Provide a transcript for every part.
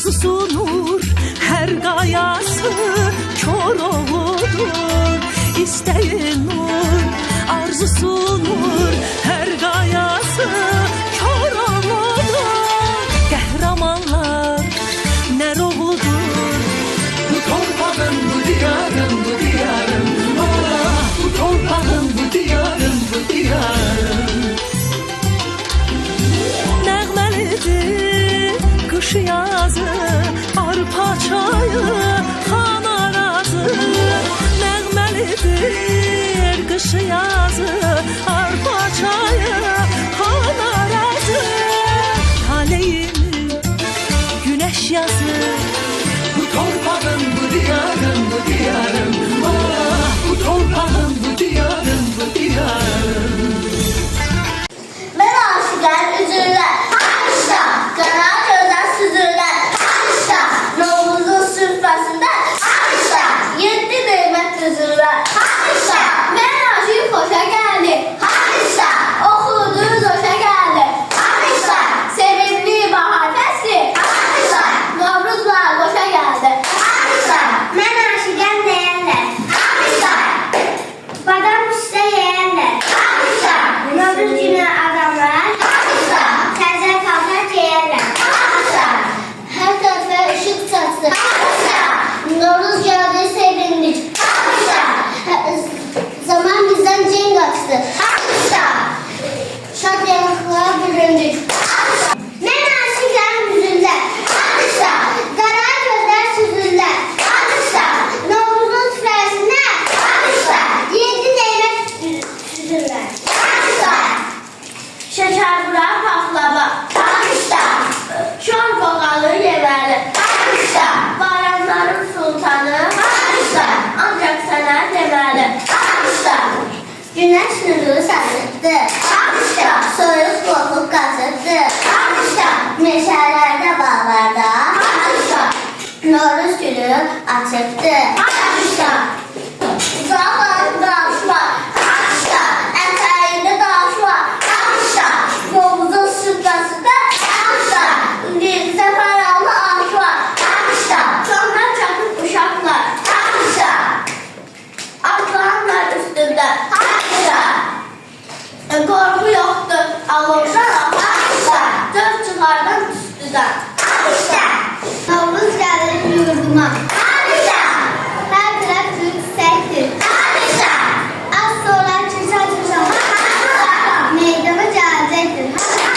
arzusu nur, her gayası kör oğludur. İsteyin nur, arzusu nur, her gayası kör oğludur. Qəhrəmanlar nə ruhudur. Bu torpağın, bu diyarın, bu diyarın, ah, bu torpağın, bu diyarın, bu diyarın. Nəğməlidir qış yazı, arpa çayı, xan arazı. Nəğməlidir qış yazı, arpa çayı, xan arazı. Taleyimi güneş yazı. Bu torpağın, bu diyarın, bu diyarın, ah, bu torpağın, bu diyarın, bu diyarın. Ben aşıklar üzülürler, haşa, kara gözler süzülürler, haşa, Novruz'un sürfəsində, haşa, 7 nimet üzülürlər, haşa, ben aşık xoşa geldi, haşa, oxudunuz hoşa geldi, haşa, sevimli bahar fəsli, haşa, Novruzlar hoşa geldi, haşa, ben aşıklar deyənlər, haşa, badam üstə yeyənlər, haşa, Novruz günü adamlar, haşa, təzə paltar geyərlər, haşa, hər tərəfə ışıq saçdı, haşa, Novruz gəldi sevindik, haşa, zaman bizdən cin qaçdı, haşa, şad yanıqlara büründük, haşa, mən aşıqların üzülər, haşa, qara gözlər süzürlər, haşa, Novruzun süfrəsinə, haşa, 7 neymət süzürlər, haşa, şəkər vurar paxlava, haşa, şor boğalı yevəli, haşa, bayramların sultanı, haşa, ancaq sənə deməli, haşa, günəş nuru saçıqdı, haşa, soyuq qoxub qaçıqdı, haşa, meşələrdə bağlarda, haşa, Novruz günü açıqdı, haşa, uzaqlarda daş var, haşa, ətəyində daş var, haşa, Novruzun süfrəsində, haşa, zəfəranlı aş var, haşa, sonra çapıb uşaqlar, haşa, atlanlar üstündə, haşa, qorxu yoxdur, alovlar, haşa, dörd çıxardan üstüdən, haşa, Novruz gəlir yurduma, haşa, hər tərəf yüksəkdir, haşa, az sonra çışa-çışa, haşa, meydana gələcəkdir, haşa.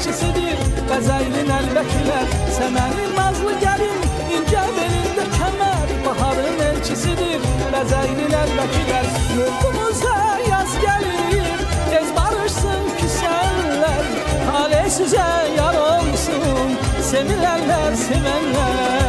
elçisidir Bəzəylin əlbəkilər Səmənin nazlı gəlin İncə belində kəmər Baharın elçisidir Bəzəylin əlbəkilər Yurdumuza yaz gəlir Tez barışsın küsənlər Talih sizə yar olsun Sevilərlər sevənlər